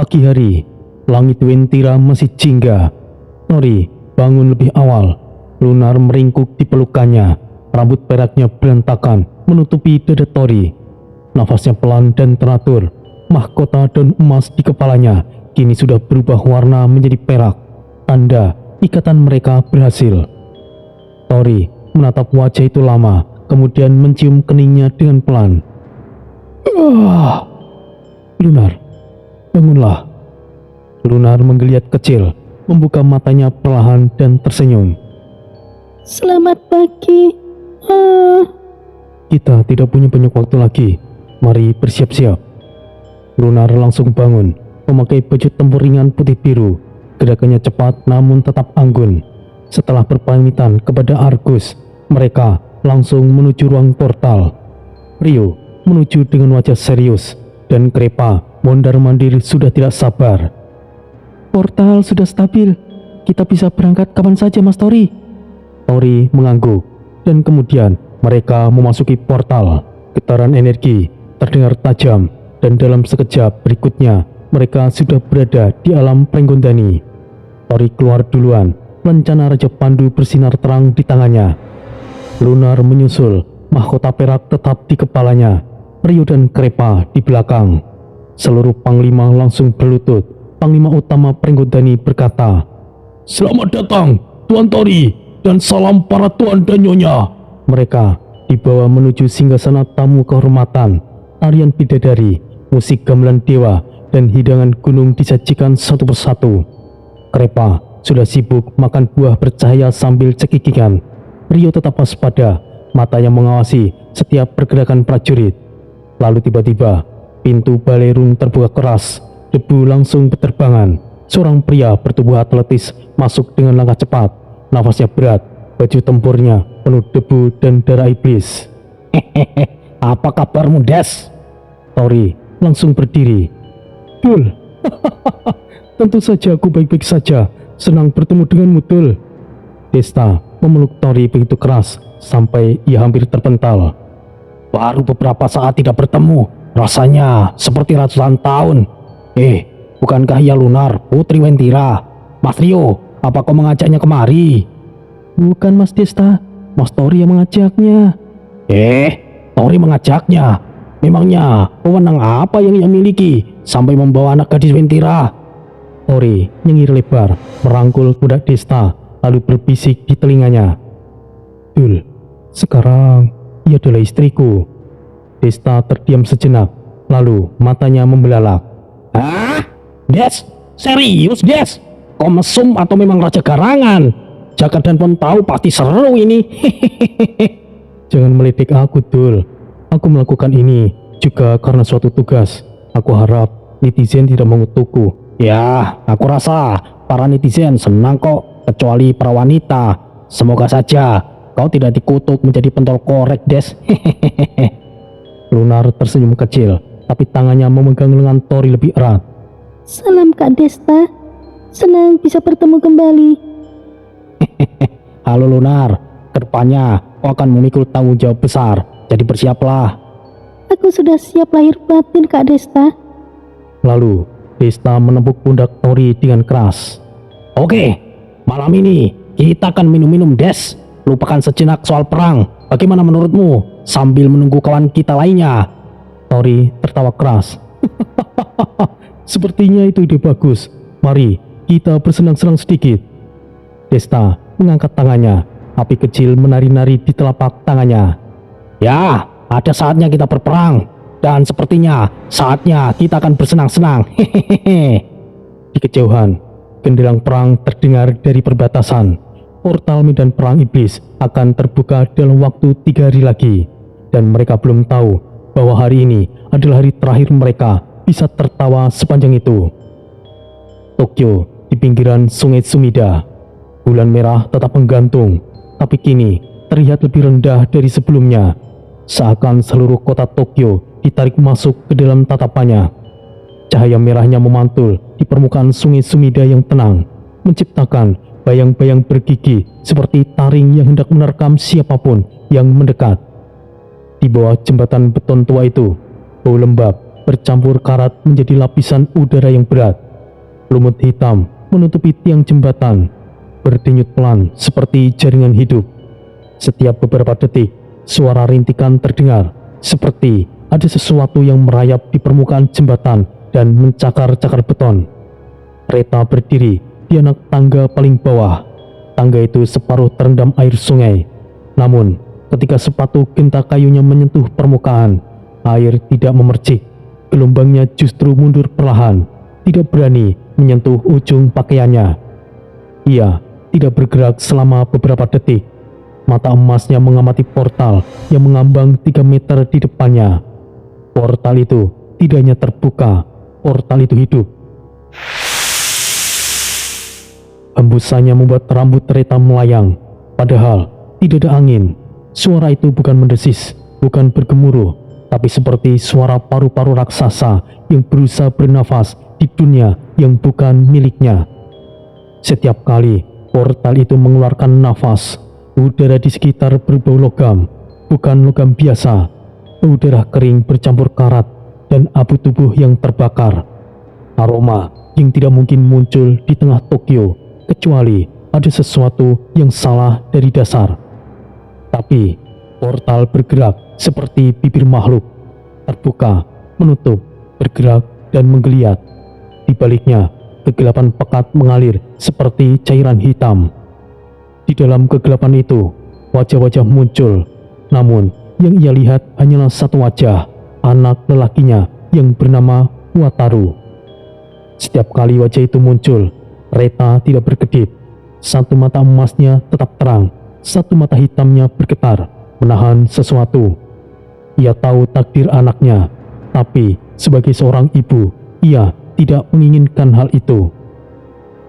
Pagi hari, langit Wentira masih jingga. Tori bangun lebih awal. Lunar meringkuk di pelukannya. Rambut peraknya berantakan menutupi dada Tori. Nafasnya pelan dan teratur. Mahkota daun emas di kepalanya kini sudah berubah warna menjadi perak. Tanda ikatan mereka berhasil. Tori menatap wajah itu lama, kemudian mencium keningnya dengan pelan. Lunar, bangunlah. Lunar menggeliat kecil, membuka matanya perlahan dan tersenyum. Selamat pagi. Kita tidak punya banyak waktu lagi. Mari bersiap-siap. Lunar langsung bangun, memakai baju tempur ringan putih biru. Gerakannya cepat namun tetap anggun. Setelah berpamitan kepada Argus, mereka langsung menuju ruang portal. Rio menuju dengan wajah serius, dan Krepa mondar-mandir sudah tidak sabar. Portal sudah stabil. Kita bisa berangkat kapan saja, Mas Tori. Tori mengangguk, dan kemudian mereka memasuki portal. Getaran energi terdengar tajam, dan dalam sekejap berikutnya mereka sudah berada di alam Prenggondani. Tori keluar duluan, lencana Raja Pandu bersinar terang di tangannya. Lunar menyusul, mahkota perak tetap di kepalanya. Rio dan Krepa di belakang. Seluruh panglima langsung berlutut. Panglima utama Prenggondani berkata, "Selamat datang, Tuan Tori, dan salam para tuan dan nyonya." Mereka dibawa menuju singgasana tamu kehormatan. Tarian bidadari, musik gamelan dewa, dan hidangan gunung disajikan satu persatu. Krepa sudah sibuk makan buah bercahaya sambil cekikikan. Rio tetap waspada, matanya mengawasi setiap pergerakan prajurit. Lalu tiba-tiba, pintu balerun terbuka keras, debu langsung berterbangan. Seorang pria bertubuh atletis masuk dengan langkah cepat, nafasnya berat, baju tempurnya penuh debu dan darah iblis. "Hehehe, apa kabarmu, Des?" Tori langsung berdiri. "Dul, tentu saja aku baik-baik saja, senang bertemu denganmu, Dul." Desta memeluk Tori begitu keras sampai ia hampir terpental. "Baru beberapa saat tidak bertemu, rasanya seperti ratusan tahun. Bukankah ia Lunar, Putri Wentira? Mas Rio, apa kau mengajaknya kemari?" "Bukan, Mas Desta, Mas Tori yang mengajaknya." Tori mengajaknya? Memangnya wewenang apa yang ia miliki sampai membawa anak gadis Wentira?" Tori nyengir lebar, merangkul budak Desta, lalu berbisik di telinganya. "Dul, sekarang ia adalah istriku." Desta terdiam sejenak, lalu matanya membelalak. "Hah? Des? Serius, Des? Kau mesum atau memang raja garangan? Jaka dan pun tahu pasti seru ini." "Jangan meledik aku, Dul. Aku melakukan ini juga karena suatu tugas. Aku harap netizen tidak mengutukku." "Ya, aku rasa para netizen senang kok, kecuali para wanita. Semoga saja kau tidak dikutuk menjadi pentol korek, Des." Lunar tersenyum kecil, tapi tangannya memegang lengan Tori lebih erat. Salam Kak Desta. Senang bisa bertemu kembali. "Halo Lunar, kedepannya kau akan memikul tanggung jawab besar, jadi bersiaplah." Aku sudah siap lahir batin, Kak Desta. Lalu Desta menepuk pundak Tori dengan keras. "Oke, malam ini kita akan minum-minum, Des. Lupakan sejenak soal perang. Bagaimana menurutmu sambil menunggu kawan kita lainnya?" Tori tertawa keras. "Sepertinya itu ide bagus. Mari kita bersenang-senang sedikit." Desta mengangkat tangannya. Api kecil menari-nari di telapak tangannya. "Ya, ada saatnya kita berperang. Dan sepertinya saatnya kita akan bersenang-senang." Hehehe. Di kejauhan, genderang perang terdengar dari perbatasan. Portal medan perang iblis akan terbuka dalam waktu 3 hari lagi. Dan mereka belum tahu bahwa hari ini adalah hari terakhir mereka bisa tertawa sepanjang itu. Tokyo, di pinggiran Sungai Sumida. Bulan merah tetap menggantung, tapi kini terlihat lebih rendah dari sebelumnya. Seakan seluruh kota Tokyo ditarik masuk ke dalam tatapannya. Cahaya merahnya memantul di permukaan Sungai Sumida yang tenang, menciptakan bayang-bayang bergigi seperti taring yang hendak menerkam siapapun yang mendekat. Di bawah jembatan beton tua itu, bau lembab bercampur karat menjadi lapisan udara yang berat. Lumut hitam menutupi tiang jembatan, berdenyut pelan seperti jaringan hidup. Setiap beberapa detik, suara rintikan terdengar, seperti ada sesuatu yang merayap di permukaan jembatan dan mencakar-cakar beton. Reta berdiri di anak tangga paling bawah. Tangga itu separuh terendam air sungai. Namun, ketika sepatu genta kayunya menyentuh permukaan, air tidak memercik. Gelombangnya justru mundur perlahan, tidak berani menyentuh ujung pakaiannya. Ia tidak bergerak selama beberapa detik. Mata emasnya mengamati portal yang mengambang 3 meter di depannya. Portal itu tidak hanya terbuka, portal itu hidup. Hembusannya membuat rambut Reta melayang. Padahal tidak ada angin. Suara itu bukan mendesis, bukan bergemuruh, tapi seperti suara paru-paru raksasa yang berusaha bernafas di dunia yang bukan miliknya. Setiap kali portal itu mengeluarkan nafas, udara di sekitar berbau logam, bukan logam biasa. Udara kering bercampur karat dan abu tubuh yang terbakar. Aroma yang tidak mungkin muncul di tengah Tokyo, kecuali ada sesuatu yang salah dari dasar. Tapi portal bergerak seperti bibir makhluk, terbuka, menutup, bergerak, dan menggeliat. Di baliknya, kegelapan pekat mengalir seperti cairan hitam. Di dalam kegelapan itu, wajah-wajah muncul. Namun, yang ia lihat hanyalah satu wajah, anak lelakinya yang bernama Wataru. Setiap kali wajah itu muncul, Reta tidak berkedip. Satu mata emasnya tetap terang, satu mata hitamnya bergetar, menahan sesuatu. Ia tahu takdir anaknya, tapi sebagai seorang ibu, ia tidak menginginkan hal itu.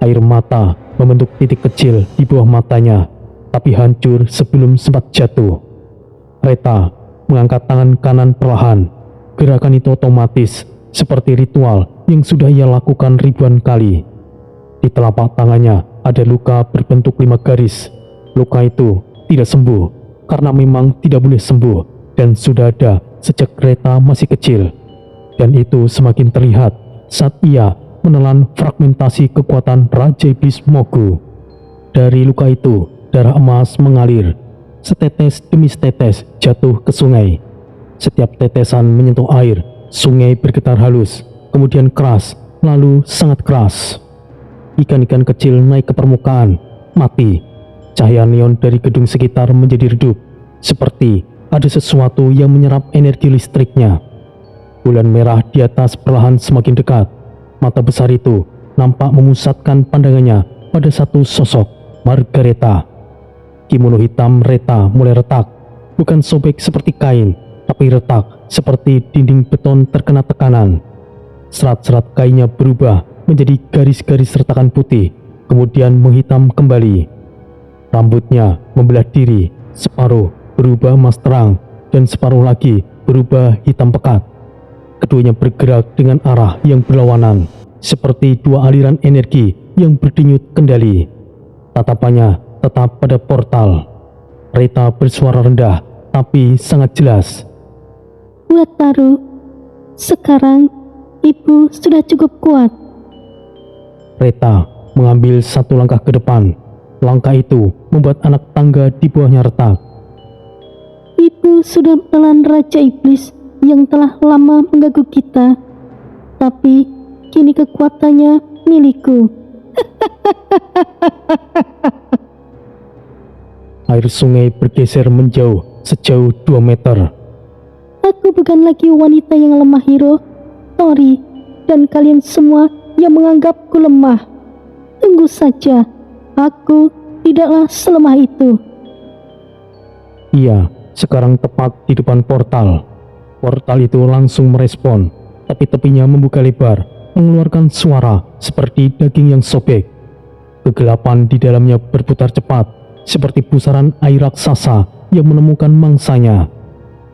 Air mata membentuk titik kecil di bawah matanya, tapi hancur sebelum sempat jatuh. Reta mengangkat tangan kanan perlahan. Gerakan itu otomatis, seperti ritual yang sudah ia lakukan ribuan kali. Di telapak tangannya ada luka berbentuk 5 garis. Luka itu tidak sembuh karena memang tidak boleh sembuh dan sudah ada sejak Reta masih kecil. Dan itu semakin terlihat saat ia menelan fragmentasi kekuatan Raja Iblis Mogu. Dari luka itu, darah emas mengalir. Setetes demi setetes jatuh ke sungai. Setiap tetesan menyentuh air, sungai bergetar halus, kemudian keras, lalu sangat keras. Ikan-ikan kecil naik ke permukaan, mati. Cahaya neon dari gedung sekitar menjadi redup, seperti ada sesuatu yang menyerap energi listriknya. Bulan merah di atas perlahan semakin dekat. Mata besar itu nampak memusatkan pandangannya pada satu sosok, Margareta. Kimono hitam Reta mulai retak, bukan sobek seperti kain, tapi retak seperti dinding beton terkena tekanan. Serat-serat kainnya berubah menjadi garis-garis retakan putih, kemudian menghitam kembali. Rambutnya membelah diri, separuh berubah emas terang, dan separuh lagi berubah hitam pekat. Keduanya bergerak dengan arah yang berlawanan, seperti dua aliran energi yang berdenyut kendali. Tatapannya tetap pada portal. Reta bersuara rendah, tapi sangat jelas. Wataru, sekarang ibu sudah cukup kuat. Reta mengambil satu langkah ke depan. Langkah itu membuat anak tangga di bawahnya retak. Ibu sudah menelan Raja Iblis yang telah lama mengganggu kita, tapi kini kekuatannya milikku. Air sungai bergeser menjauh sejauh 2 meter. Aku bukan lagi wanita yang lemah, Hiro, Tori, dan kalian semua yang menganggapku lemah. Tunggu saja, aku tidaklah selemah itu. Ia sekarang tepat di depan portal. Portal itu langsung merespon, tapi tepinya membuka lebar, mengeluarkan suara seperti daging yang sobek. Kegelapan di dalamnya berputar cepat, seperti pusaran air raksasa yang menemukan mangsanya.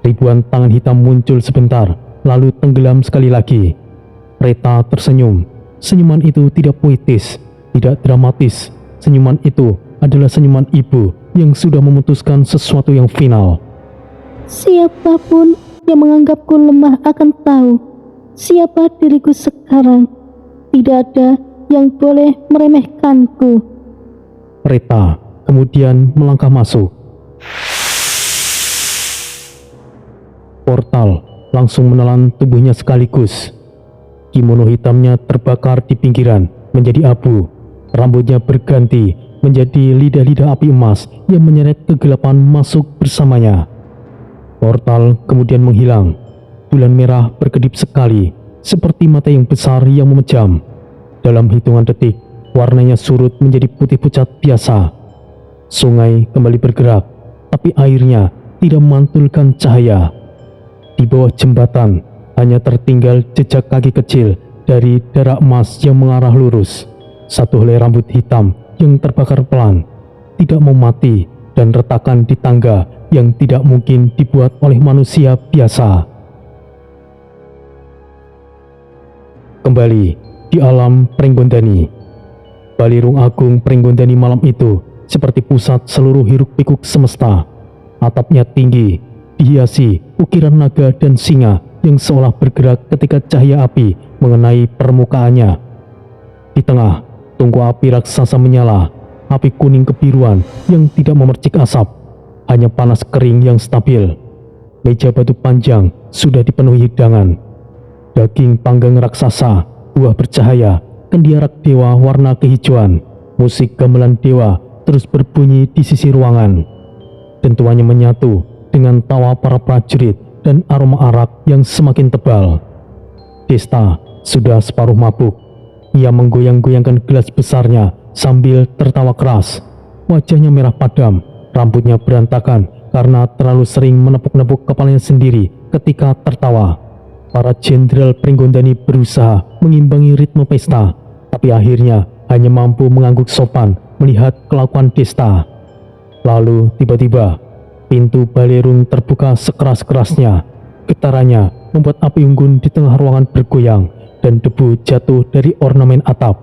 Ribuan tangan hitam muncul sebentar, lalu tenggelam sekali lagi. Reta tersenyum. Senyuman itu tidak puitis, tidak dramatis. Senyuman itu adalah senyuman ibu yang sudah memutuskan sesuatu yang final. Siapapun yang menganggapku lemah akan tahu siapa diriku sekarang. Tidak ada yang boleh meremehkanku. Reta kemudian melangkah masuk. Portal langsung menelan tubuhnya sekaligus. Kimono hitamnya terbakar di pinggiran menjadi abu. Rambutnya berganti menjadi lidah-lidah api emas yang menyeret kegelapan masuk bersamanya. Portal kemudian menghilang. Bulan merah berkedip sekali, seperti mata yang besar yang memejam. Dalam hitungan detik, warnanya surut menjadi putih pucat biasa. Sungai kembali bergerak, tapi airnya tidak memantulkan cahaya. Di bawah jembatan hanya tertinggal jejak kaki kecil dari darah emas yang mengarah lurus. Satu helai rambut hitam yang terbakar pelan, tidak mau mati, dan retakan di tangga yang tidak mungkin dibuat oleh manusia biasa. Kembali di alam Pringgondani. Balirung Agung Pringgondani malam itu seperti pusat seluruh hiruk-pikuk semesta. Atapnya tinggi, dihiasi ukiran naga dan singa yang seolah bergerak ketika cahaya api mengenai permukaannya. Di tengah, tungku api raksasa menyala, api kuning kebiruan yang tidak memercik asap, hanya panas kering yang stabil. Meja batu panjang sudah dipenuhi hidangan. Daging panggang raksasa, buah bercahaya, kendiarak dewa warna kehijauan, musik gamelan dewa terus berbunyi di sisi ruangan. Dentumannya menyatu dengan tawa para prajurit dan aroma arak yang semakin tebal. Desta sudah separuh mabuk. Ia menggoyang-goyangkan gelas besarnya sambil tertawa keras. Wajahnya merah padam, rambutnya berantakan karena terlalu sering menepuk-nepuk kepalanya sendiri ketika tertawa. Para jenderal Pringgondani berusaha mengimbangi ritme pesta, tapi akhirnya hanya mampu mengangguk sopan melihat kelakuan Desta. Lalu tiba-tiba pintu balerung terbuka sekeras-kerasnya. Getarannya membuat api unggun di tengah ruangan bergoyang dan debu jatuh dari ornamen atap.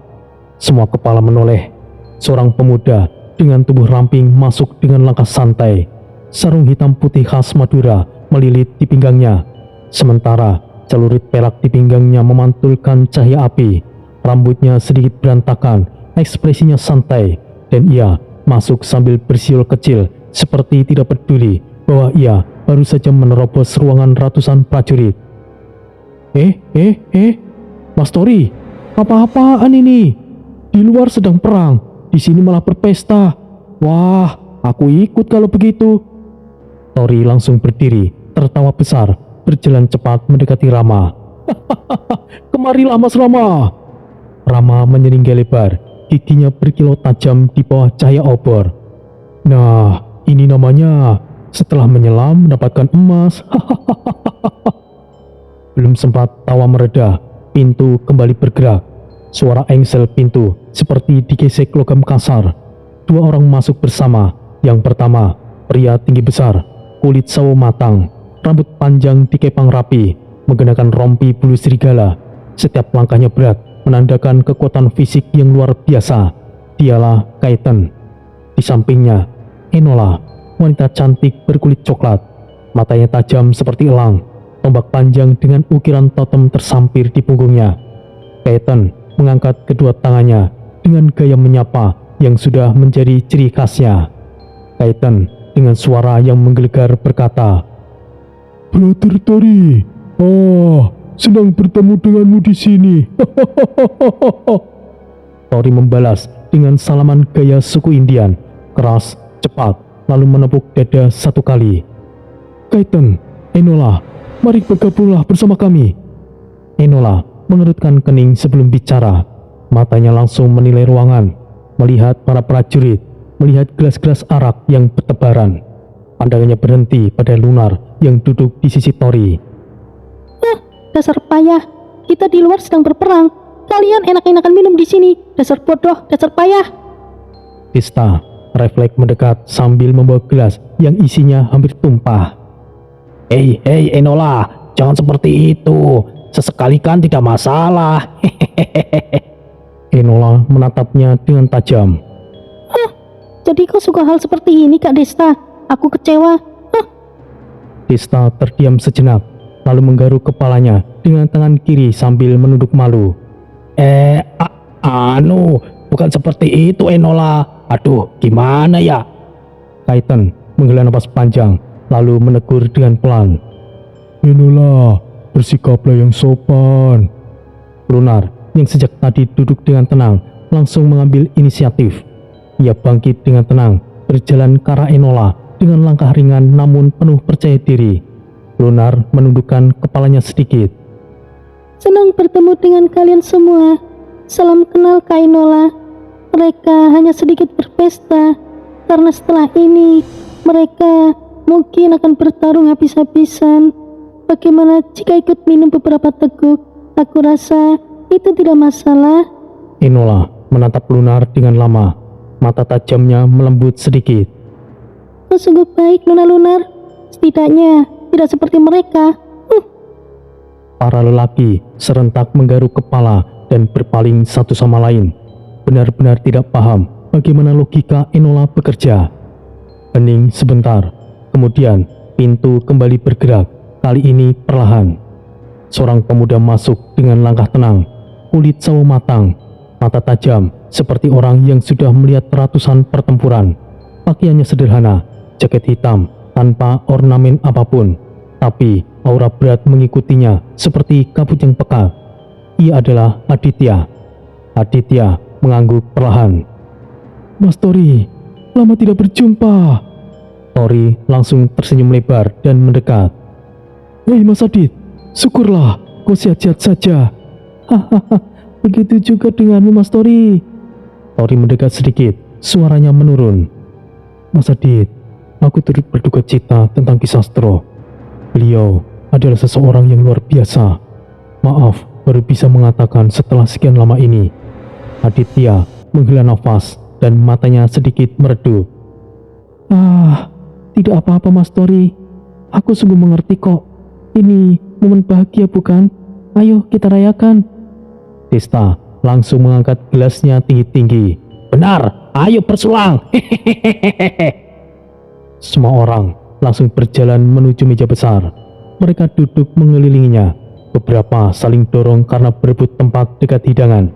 Semua kepala menoleh. Seorang pemuda dengan tubuh ramping masuk dengan langkah santai. Sarung hitam putih khas Madura melilit di pinggangnya. Sementara celurit perak di pinggangnya memantulkan cahaya api. Rambutnya sedikit berantakan, ekspresinya santai, dan ia masuk sambil bersiul kecil seperti tidak peduli bahwa ia baru saja menerobos ruangan ratusan prajurit. Mas Tori, apa-apaan ini? Di luar sedang perang, di sini malah berpesta. Wah, aku ikut kalau begitu. Tori langsung berdiri, tertawa besar, berjalan cepat mendekati Rama. Kemarilah Mas Rama. Rama menyeringai lebar, giginya berkilau tajam di bawah cahaya obor. Nah, ini namanya setelah menyelam mendapatkan emas. Belum sempat tawa mereda, pintu kembali bergerak. Suara engsel pintu seperti digesek logam kasar. Dua orang masuk bersama. Yang pertama, pria tinggi besar, kulit sawo matang, rambut panjang dikepang rapi, menggunakan rompi bulu serigala. Setiap langkahnya berat, menandakan kekuatan fisik yang luar biasa. Dialah Kaiten. Di sampingnya, Enola, wanita cantik berkulit coklat. Matanya tajam seperti elang, tombak panjang dengan ukiran totem tersampir di punggungnya. Kaiten mengangkat kedua tangannya dengan gaya menyapa yang sudah menjadi ciri khasnya. Kaiten dengan suara yang menggelegar berkata, "Brother Tori, senang bertemu denganmu di sini." Tori membalas dengan salaman gaya suku Indian, keras, cepat, lalu menepuk dada satu kali. "Kaiten, Enola, mari bergabunglah bersama kami." Enola mengerutkan kening sebelum bicara. Matanya langsung menilai ruangan, melihat para prajurit, melihat gelas-gelas arak yang bertebaran. Pandangannya berhenti pada Lunar yang duduk di sisi Tori. Dasar payah, kita di luar sedang berperang. Kalian enak-enakan minum di sini. Dasar bodoh, dasar payah. Desta refleks mendekat sambil membawa gelas yang isinya hampir tumpah. Hei Enola, jangan seperti itu. Sesekali kan tidak masalah. Enola menatapnya dengan tajam. Jadi kau suka hal seperti ini, Kak Desta? Aku kecewa. Desta terdiam sejenak. lalu menggaruk kepalanya dengan tangan kiri sambil menunduk malu. Bukan seperti itu Enola. Aduh, gimana ya? Kaiten menghela napas panjang, lalu menegur dengan pelan. Enola, bersikaplah yang sopan. Lunar yang sejak tadi duduk dengan tenang langsung mengambil inisiatif. Ia bangkit dengan tenang, berjalan ke arah Enola dengan langkah ringan namun penuh percaya diri. Lunar menundukkan kepalanya sedikit. Senang bertemu dengan kalian semua. Salam kenal Kak Enola. Mereka hanya sedikit berpesta, karena setelah ini mereka mungkin akan bertarung habis-habisan. Bagaimana jika ikut minum beberapa teguk? Aku rasa itu tidak masalah. Enola menatap Lunar dengan lama. Mata tajamnya melembut sedikit. Kau sungguh baik, Nona Lunar. Setidaknya tidak seperti mereka. Para lelaki serentak menggaruk kepala dan berpaling satu sama lain. Benar-benar tidak paham bagaimana logika Enola bekerja. Hening sebentar, kemudian pintu kembali bergerak, kali ini perlahan. Seorang pemuda masuk dengan langkah tenang, kulit sawo matang, mata tajam seperti orang yang sudah melihat ratusan pertempuran. Pakaiannya sederhana, jaket hitam tanpa ornamen apapun, tapi aura berat mengikutinya seperti kabut yang pekat. Ia adalah Aditya. Aditya mengangguk perlahan. Mas Tori, lama tidak berjumpa. Tori langsung tersenyum lebar dan mendekat. Hei Mas Adit, syukurlah kau sehat-sehat saja. Hahaha, begitu juga denganmu Mas Tori. Tori mendekat sedikit, suaranya menurun. Mas Adit, aku turut berduka cita tentang Kisastro. Beliau adalah seseorang yang luar biasa. Maaf, baru bisa mengatakan setelah sekian lama ini. Aditya menghela nafas dan matanya sedikit meredup. Tidak apa-apa Mas Tori. Aku sungguh mengerti kok. Ini momen bahagia bukan? Ayo kita rayakan. Tista langsung mengangkat gelasnya tinggi-tinggi. Benar, ayo bersulang. Semua orang langsung berjalan menuju meja besar. Mereka duduk mengelilinginya. Beberapa saling dorong karena berebut tempat dekat hidangan.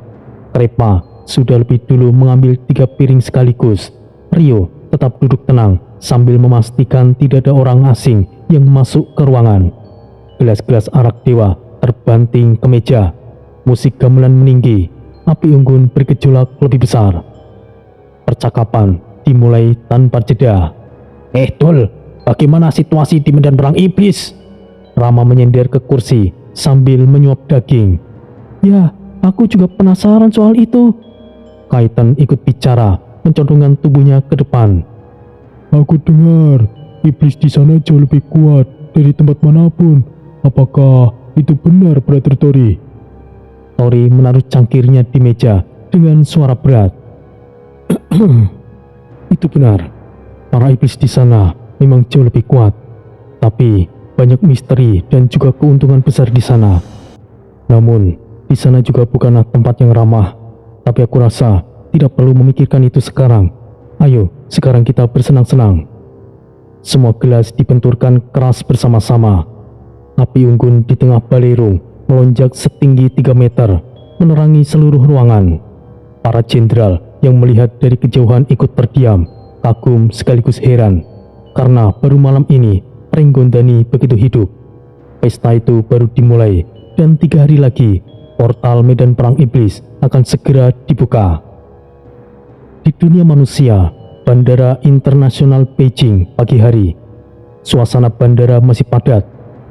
Krepa sudah lebih dulu mengambil 3 piring sekaligus. Rio tetap duduk tenang sambil memastikan tidak ada orang asing yang masuk ke ruangan. Gelas-gelas arak dewa terbanting ke meja. Musik gamelan meninggi. Api unggun bergejolak lebih besar. Percakapan dimulai tanpa jeda. Dul, bagaimana situasi di medan perang iblis? Rama menyender ke kursi sambil menyuap daging. Ya, aku juga penasaran soal itu. Kaiten ikut bicara, mencondongkan tubuhnya ke depan. Aku dengar iblis di sana jauh lebih kuat dari tempat manapun. Apakah itu benar, Brother Tori? Tori menaruh cangkirnya di meja dengan suara berat. Itu benar. Para iblis di sana memang jauh lebih kuat. Tapi banyak misteri dan juga keuntungan besar di sana. Namun, di sana juga bukanlah tempat yang ramah. Tapi aku rasa tidak perlu memikirkan itu sekarang. Ayo, sekarang kita bersenang-senang. Semua gelas dibenturkan keras bersama-sama. Api unggun di tengah balerung melonjak setinggi 3 meter, menerangi seluruh ruangan. Para jenderal yang melihat dari kejauhan ikut terdiam, kagum sekaligus heran. Karena baru malam ini, Prenggondani begitu hidup. Pesta itu baru dimulai, dan 3 hari lagi, portal medan perang iblis akan segera dibuka. Di dunia manusia, Bandara Internasional Beijing pagi hari. Suasana bandara masih padat.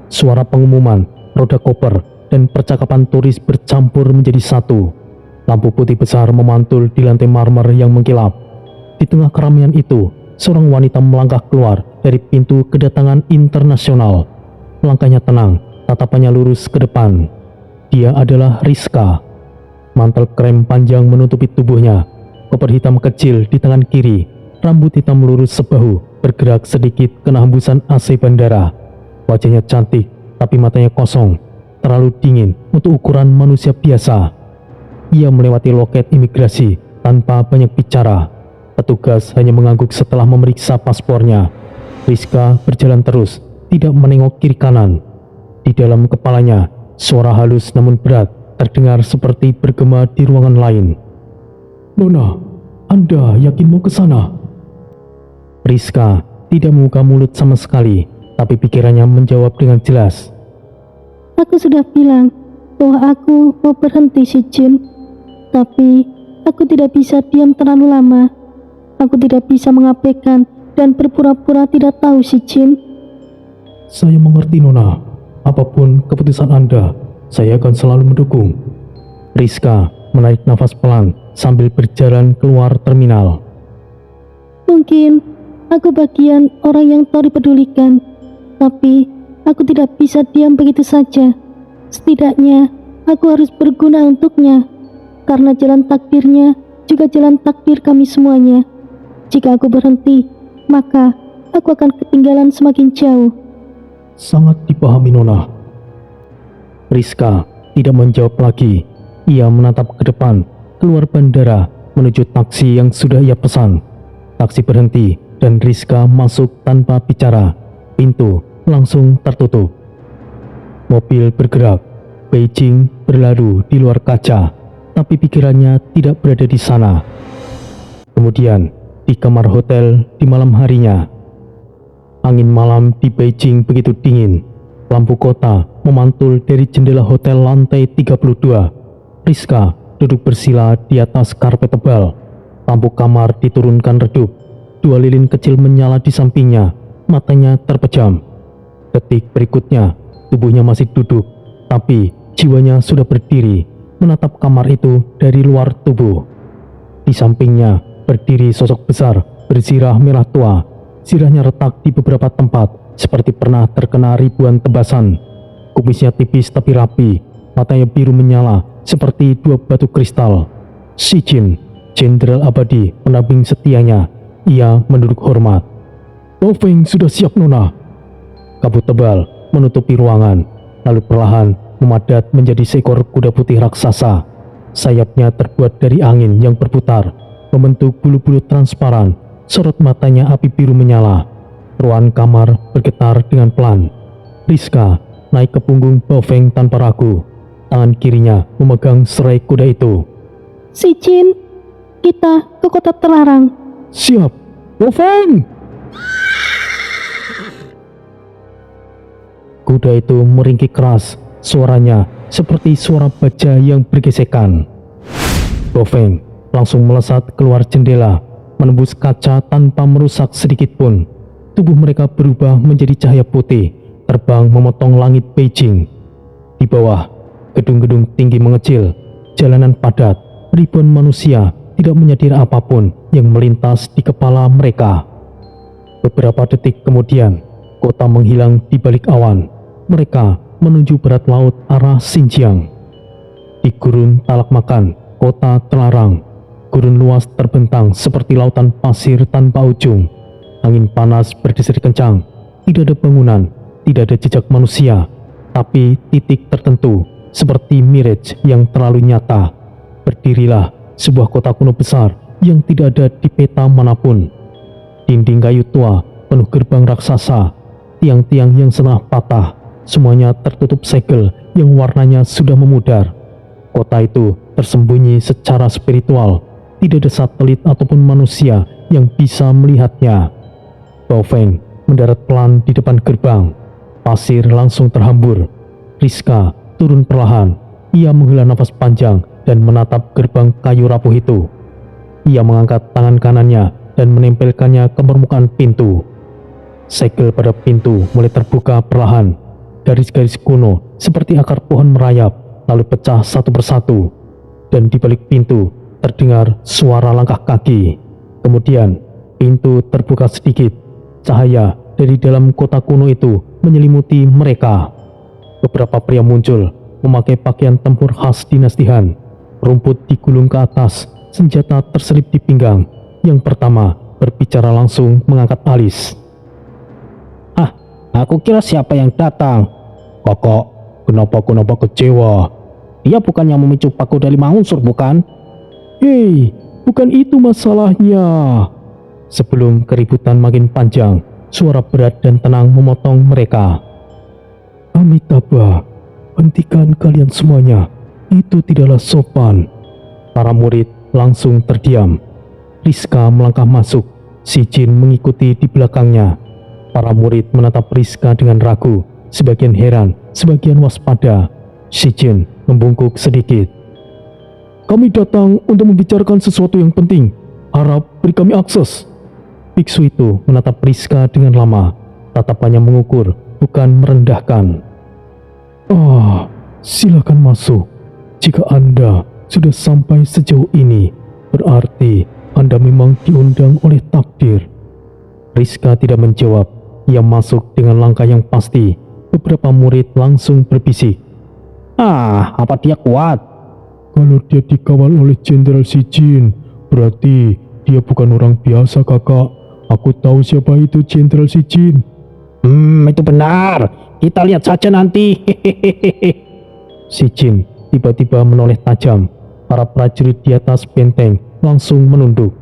Suara pengumuman, roda koper, dan percakapan turis bercampur menjadi satu. Lampu putih besar memantul di lantai marmer yang mengkilap. Di tengah keramaian itu, seorang wanita melangkah keluar dari pintu kedatangan internasional. Langkahnya tenang, tatapannya lurus ke depan. Dia adalah Rizka. Mantel krem panjang menutupi tubuhnya. Koper hitam kecil di tangan kiri. Rambut hitam lurus sebahu bergerak sedikit kena hembusan AC bandara. Wajahnya cantik, tapi matanya kosong. Terlalu dingin untuk ukuran manusia biasa. Ia melewati loket imigrasi tanpa banyak bicara. Petugas hanya mengangguk setelah memeriksa paspornya. Rizka berjalan terus, tidak menengok kiri kanan. Di dalam kepalanya, suara halus namun berat terdengar seperti bergema di ruangan lain. "Nona, Anda yakin mau ke sana?" Rizka tidak membuka mulut sama sekali, tapi pikirannya menjawab dengan jelas. Aku sudah bilang bahwa aku mau berhenti, si Jin. Tapi aku tidak bisa diam terlalu lama. Aku tidak bisa mengabaikan dan berpura-pura tidak tahu, si Jin. "Saya mengerti, Nona. Apapun keputusan Anda, saya akan selalu mendukung." Rizka menarik nafas pelan sambil berjalan keluar terminal. Mungkin aku bagian orang yang Tori pedulikan, tapi aku tidak bisa diam begitu saja. Setidaknya aku harus berguna untuknya, karena jalan takdirnya juga jalan takdir kami semuanya. Jika aku berhenti, maka aku akan ketinggalan semakin jauh. "Sangat dipahami, Nona." Rizka tidak menjawab lagi. Ia menatap ke depan, keluar bandara, menuju taksi yang sudah ia pesan. Taksi berhenti dan Rizka masuk tanpa bicara. Pintu langsung tertutup. Mobil bergerak. Beijing berlalu di luar kaca, tapi pikirannya tidak berada di sana. Kemudian, di kamar hotel di malam harinya. Angin malam di Beijing begitu dingin. Lampu kota memantul dari jendela hotel lantai 32. Rizka duduk bersila di atas karpet tebal. Lampu kamar diturunkan redup. 2 lilin kecil menyala di sampingnya. Matanya terpejam. Detik berikutnya, tubuhnya masih duduk, tapi jiwanya sudah berdiri, menatap kamar itu dari luar tubuh. Di sampingnya berdiri sosok besar bersirah merah tua. Sirahnya retak di beberapa tempat, seperti pernah terkena ribuan tebasan. Kumisnya tipis tapi rapi, matanya biru menyala seperti 2 batu kristal. Si Jin, jenderal abadi pendamping setianya. Ia menduduk hormat. "Bo Feng sudah siap, Nona." Kabut tebal menutupi ruangan, lalu perlahan memadat menjadi seekor kuda putih raksasa. Sayapnya terbuat dari angin yang berputar, membentuk bulu-bulu transparan. Sorot matanya api biru menyala. Ruangan kamar bergetar dengan pelan. Rizka naik ke punggung Bo Feng tanpa ragu. Tangan kirinya memegang serai kuda itu. Si Jin, kita ke kota terlarang. "Siap, Bo Feng!" Kuda itu meringkik keras. Suaranya seperti suara baja yang bergesekan. Bo Feng langsung melesat keluar jendela, menembus kaca tanpa merusak sedikit pun. Tubuh mereka berubah menjadi cahaya putih, terbang memotong langit Beijing. Di bawah, gedung-gedung tinggi mengecil, jalanan padat, ribuan manusia tidak menyadari apapun yang melintas di kepala mereka. Beberapa detik kemudian, kota menghilang di balik awan. Mereka menuju barat laut arah Xinjiang. Di gurun Talak Makan, kota terlarang. Gurun luas terbentang seperti lautan pasir tanpa ujung. Angin panas berdesir kencang. Tidak ada bangunan, tidak ada jejak manusia, tapi titik tertentu seperti mirage yang terlalu nyata. Berdirilah sebuah kota kuno besar yang tidak ada di peta manapun. Dinding kayu tua penuh gerbang raksasa, tiang-tiang yang setengah patah, semuanya tertutup segel yang warnanya sudah memudar. Kota itu tersembunyi secara spiritual. Tidak ada satelit ataupun manusia yang bisa melihatnya. Bo Feng mendarat pelan di depan gerbang. Pasir langsung terhambur. Rizka turun perlahan. Ia menghela nafas panjang dan menatap gerbang kayu rapuh itu. Ia mengangkat tangan kanannya dan menempelkannya ke permukaan pintu. Segel pada pintu mulai terbuka perlahan. Garis-garis kuno seperti akar pohon merayap, lalu pecah satu persatu. Dan di balik pintu terdengar suara langkah kaki. Kemudian pintu terbuka sedikit. Cahaya dari dalam kota kuno itu menyelimuti mereka. Beberapa pria muncul, memakai pakaian tempur khas dinasti Han. Rumput digulung ke atas, senjata terselip di pinggang. Yang pertama berbicara langsung mengangkat alis. "Ah, aku kira siapa yang datang. Kakak, kenapa kecewa? Dia bukan yang memicu pagoda 5 unsur, bukan?" "Hei, bukan itu masalahnya." Sebelum keributan makin panjang, suara berat dan tenang memotong mereka. Amitabha, hentikan kalian semuanya. Itu tidaklah sopan. Para murid langsung terdiam. Rizka melangkah masuk. Si Jin mengikuti di belakangnya. Para murid menatap Rizka dengan ragu, sebagian heran, sebagian waspada. Si Jin membungkuk sedikit. Kami datang untuk membicarakan sesuatu yang penting. Harap beri kami akses. Biksu itu menatap Rizka dengan lama. Tatapannya mengukur, bukan merendahkan. Silakan masuk. Jika Anda sudah sampai sejauh ini, berarti Anda memang diundang oleh takdir. Rizka tidak menjawab. Ia masuk dengan langkah yang pasti. Beberapa murid langsung berbisik. Apa dia kuat? Kalau dia dikawal oleh Jenderal Si Jin, berarti dia bukan orang biasa, kakak. Aku tahu siapa itu Jenderal Si Jin. Itu benar. Kita lihat saja nanti. Si Jin tiba-tiba menoleh tajam. Para prajurit di atas benteng langsung menunduk.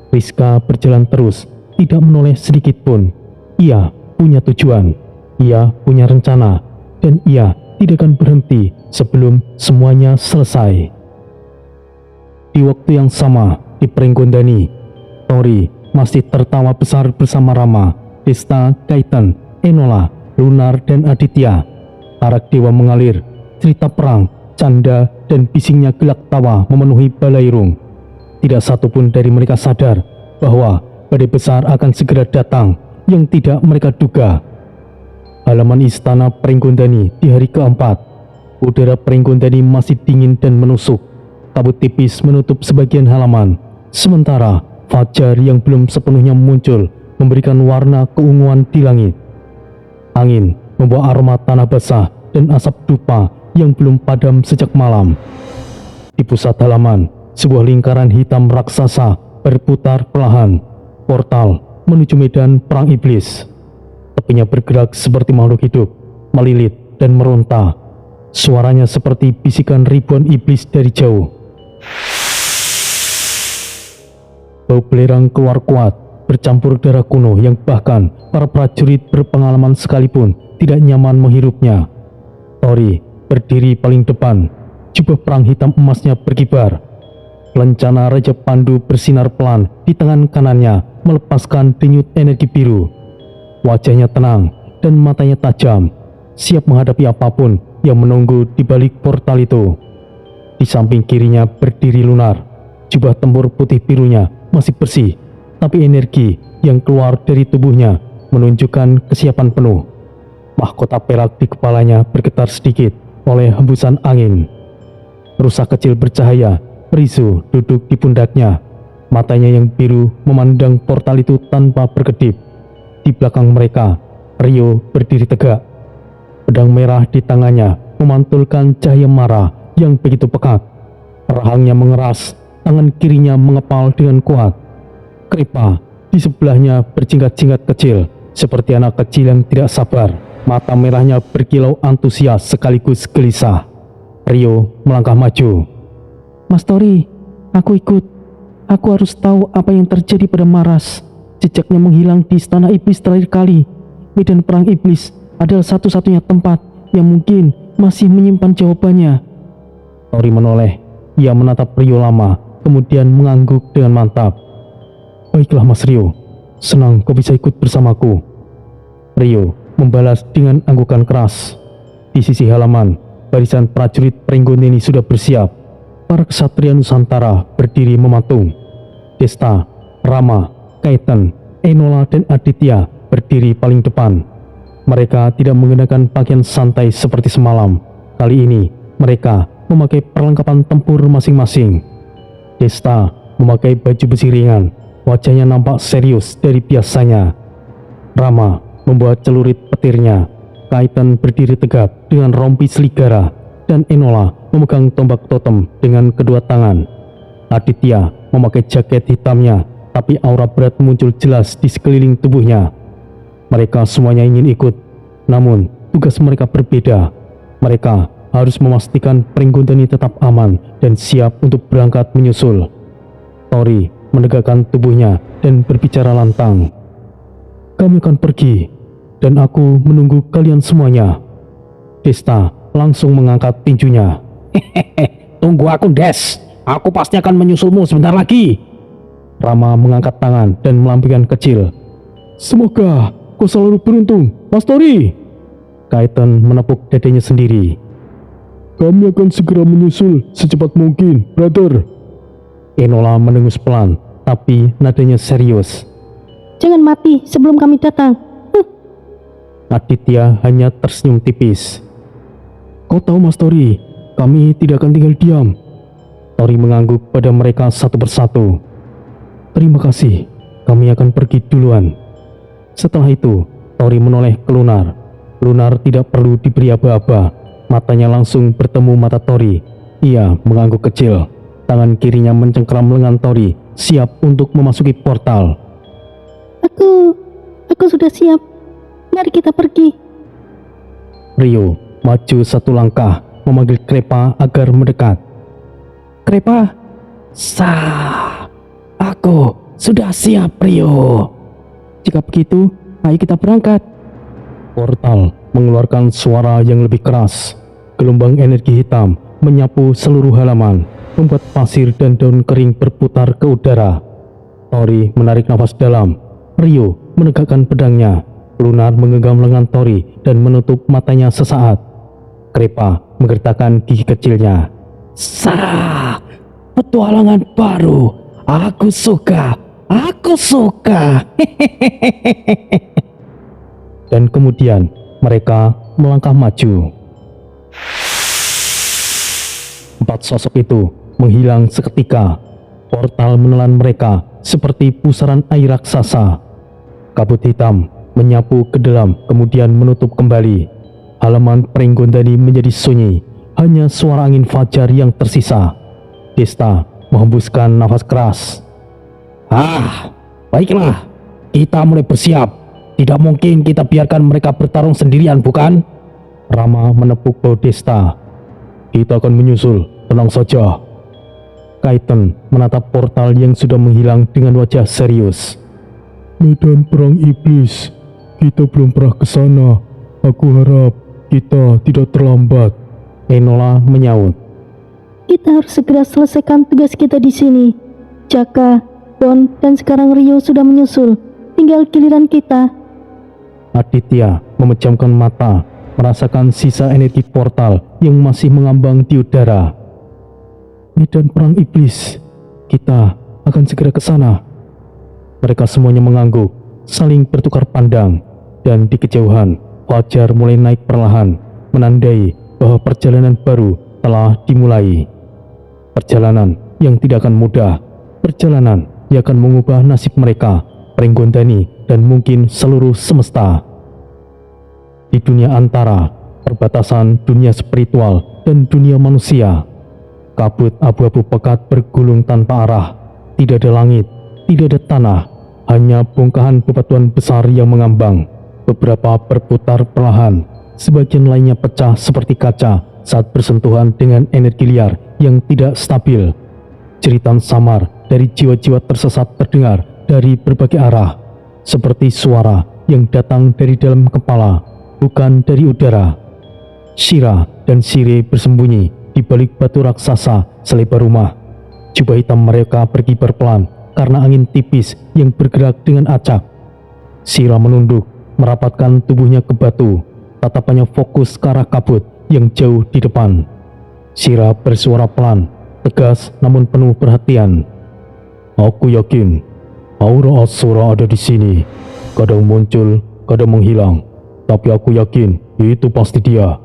Rizka berjalan terus, tidak menoleh sedikit pun. Ia punya tujuan, ia punya rencana, dan ia tidak akan berhenti sebelum semuanya selesai. Di waktu yang sama, di Pringgondani, Tori masih tertawa besar bersama Rama, Desta, Kaiten, Enola, Lunar, dan Aditya. Arak dewa mengalir, cerita perang, canda, dan bisingnya gelak tawa memenuhi balairung. Tidak satupun dari mereka sadar bahwa badai besar akan segera datang yang tidak mereka duga. Halaman istana Pringgondani di hari keempat. Udara Pringgondani masih dingin dan menusuk. Kabut tipis menutup sebagian halaman. Sementara fajar yang belum sepenuhnya muncul memberikan warna keunguan di langit. Angin membawa aroma tanah basah dan asap dupa yang belum padam sejak malam. Di pusat halaman, sebuah lingkaran hitam raksasa berputar perlahan. Portal menuju medan perang iblis. Tepinya bergerak seperti makhluk hidup, melilit dan meronta. Suaranya seperti bisikan ribuan iblis dari jauh. Bau belerang keluar kuat, bercampur darah kuno yang bahkan para prajurit berpengalaman sekalipun tidak nyaman menghirupnya. Tori berdiri paling depan, jubah perang hitam emasnya berkibar. Lencana Raja Pandu bersinar pelan di tangan kanannya, melepaskan denyut energi biru. Wajahnya tenang dan matanya tajam, siap menghadapi apapun yang menunggu di balik portal itu. Di samping kirinya berdiri Lunar. Jubah tempur putih birunya masih bersih, tapi energi yang keluar dari tubuhnya menunjukkan kesiapan penuh. Mahkota perak di kepalanya bergetar sedikit oleh hembusan angin. Rusa kecil bercahaya, Rizu duduk di pundaknya. Matanya yang biru memandang portal itu tanpa berkedip. Di belakang mereka, Rio berdiri tegak. Pedang merah di tangannya memantulkan cahaya marah yang begitu pekat. Rahangnya mengeras, tangan kirinya mengepal dengan kuat. Kripa di sebelahnya berjingkat-jingkat kecil, seperti anak kecil yang tidak sabar. Mata merahnya berkilau antusias sekaligus gelisah. Rio melangkah maju. Mas Tori, aku ikut. Aku harus tahu apa yang terjadi pada Maras. Jejaknya menghilang di istana iblis terakhir kali. Medan perang iblis adalah satu-satunya tempat yang mungkin masih menyimpan jawabannya. Tori menoleh. Ia menatap Rio lama, kemudian mengangguk dengan mantap. Baiklah Mas Rio, senang kau bisa ikut bersamaku. Rio membalas dengan anggukan keras. Di sisi halaman, barisan prajurit Pringgondani sudah bersiap. Para ksatria Nusantara berdiri mematung. Desta, Rama, Kaiten, Enola, dan Aditya berdiri paling depan. Mereka tidak mengenakan pakaian santai seperti semalam. Kali ini, mereka memakai perlengkapan tempur masing-masing. Desta memakai baju besi ringan. Wajahnya nampak serius dari biasanya. Rama membawa celurit petirnya. Kaiten berdiri tegap dengan rompi seligara, dan Enola memegang tombak totem dengan kedua tangan. Aditya memakai jaket hitamnya, tapi aura berat muncul jelas di sekeliling tubuhnya. Mereka semuanya ingin ikut, namun tugas mereka berbeda. Mereka harus memastikan Pringgondani tetap aman dan siap untuk berangkat menyusul. Tori menegakkan tubuhnya dan berbicara lantang. Kami akan pergi, dan aku menunggu kalian semuanya. Desta langsung mengangkat tinjunya. Hehehe, tunggu aku Des, aku pasti akan menyusulmu sebentar lagi. Rama mengangkat tangan dan melambaikan kecil. Semoga kau selalu beruntung, Mas Tori. Kaiten menepuk dadanya sendiri. Kami akan segera menyusul secepat mungkin, brother. Enola mendengus pelan, tapi nadanya serius. Jangan mati sebelum kami datang. Aditya hanya tersenyum tipis. Kau tahu Mas Tori, kami tidak akan tinggal diam. Tori mengangguk pada mereka satu persatu. Terima kasih, kami akan pergi duluan. Setelah itu, Tori menoleh ke Lunar. Lunar tidak perlu diberi aba-aba, matanya langsung bertemu mata Tori. Ia mengangguk kecil, tangan kirinya mencengkeram lengan Tori, siap untuk memasuki portal. Aku sudah siap. Mari kita pergi. Rio maju satu langkah, memanggil Krepa agar mendekat. Krepa, sah. Aku sudah siap, Rio. Jika begitu, ayo kita berangkat. Portal mengeluarkan suara yang lebih keras. Gelombang energi hitam menyapu seluruh halaman, membuat pasir dan daun kering berputar ke udara. Tori menarik nafas dalam. Rio menegakkan pedangnya. Lunar menggenggam lengan Tori dan menutup matanya sesaat. Krepa menggertakkan gigi kecilnya. Sah, petualangan baru. Aku suka. Dan kemudian mereka melangkah maju. 4 sosok itu menghilang seketika. Portal menelan mereka seperti pusaran air raksasa. Kabut hitam menyapu ke dalam kemudian menutup kembali. Halaman Pringgondani menjadi sunyi, hanya suara angin fajar yang tersisa. Desta menghembuskan nafas keras. Baiklah, kita mulai bersiap. Tidak mungkin kita biarkan mereka bertarung sendirian, bukan? Rama menepuk bahu Desta. Kita akan menyusul, tenang saja. Kaiten menatap portal yang sudah menghilang dengan wajah serius. Medan perang iblis. Kita belum pernah ke sana. Aku harap kita tidak terlambat. Enola menyaut. Kita harus segera selesaikan tugas kita di sini. Jaka, Bon, dan sekarang Rio sudah menyusul. Tinggal giliran kita. Aditya memejamkan mata, merasakan sisa energi portal yang masih mengambang di udara. Medan perang iblis. Kita akan segera ke sana. Mereka semuanya mengangguk, saling bertukar pandang. Dan di kejauhan, fajar mulai naik perlahan, menandai bahwa perjalanan baru telah dimulai. Perjalanan yang tidak akan mudah, perjalanan yang akan mengubah nasib mereka, Pringgondani, dan mungkin seluruh semesta. Di dunia antara, perbatasan dunia spiritual dan dunia manusia, kabut abu-abu pekat bergulung tanpa arah. Tidak ada langit, tidak ada tanah, hanya bongkahan bebatuan besar yang mengambang. Beberapa berputar perlahan, sebagian lainnya pecah seperti kaca saat bersentuhan dengan energi liar yang tidak stabil. Jeritan samar dari jiwa-jiwa tersesat terdengar dari berbagai arah, seperti suara yang datang dari dalam kepala, bukan dari udara. Shira dan Sire bersembunyi di balik batu raksasa selebar rumah. Jubah hitam mereka berkibar pelan karena angin tipis yang bergerak dengan acak. Shira menunduk, merapatkan tubuhnya ke batu, tatapannya fokus ke arah kabut yang jauh di depan. Shira bersuara pelan, tegas namun penuh perhatian. Aku yakin aura Asura ada di sini. Kadang muncul, kadang menghilang, tapi aku yakin itu pasti dia.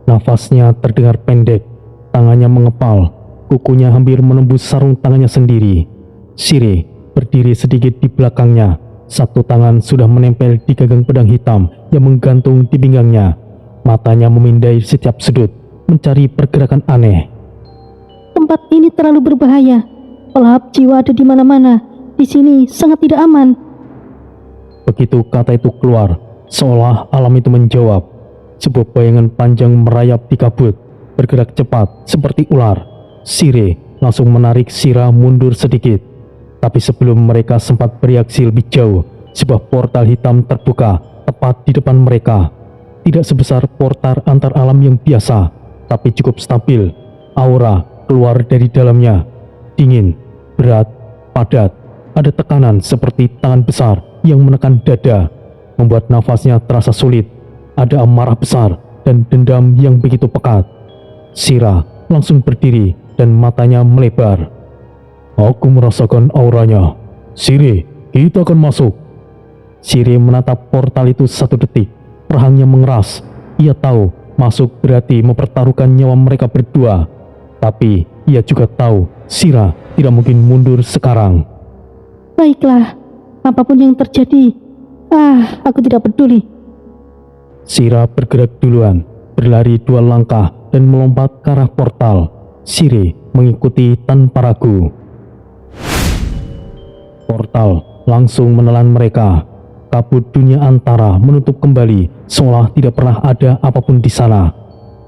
Nafasnya terdengar pendek, tangannya mengepal, kukunya hampir menembus sarung tangannya sendiri. Sire berdiri sedikit di belakangnya. Satu tangan sudah menempel di gagang pedang hitam yang menggantung di pinggangnya. Matanya memindai setiap sudut, mencari pergerakan aneh. Tempat ini terlalu berbahaya. Pelahap jiwa ada di mana-mana. Di sini sangat tidak aman. Begitu kata itu keluar, seolah alam itu menjawab. Sebuah bayangan panjang merayap di kabut, bergerak cepat seperti ular. Sire langsung menarik Shira mundur sedikit. Tapi sebelum mereka sempat bereaksi lebih jauh, sebuah portal hitam terbuka tepat di depan mereka. tidak sebesar portal antar alam yang biasa, tapi cukup stabil. Aura keluar dari dalamnya, dingin, berat, padat. Ada tekanan seperti tangan besar yang menekan dada, membuat nafasnya terasa sulit. Ada amarah besar dan dendam yang begitu pekat. Sira langsung berdiri dan matanya melebar. Aku merasakan auranya. Sire, kita akan masuk. Sire menatap portal itu 1 detik. Rahangnya mengeras. Ia tahu masuk berarti mempertaruhkan nyawa mereka berdua. Tapi ia juga tahu Sira tidak mungkin mundur sekarang. Baiklah, apapun yang terjadi, aku tidak peduli. Sira bergerak duluan, berlari 2 langkah dan melompat ke arah portal. Sire mengikuti tanpa ragu. Portal langsung menelan mereka. Kabut dunia antara menutup kembali, seolah tidak pernah ada apapun di sana.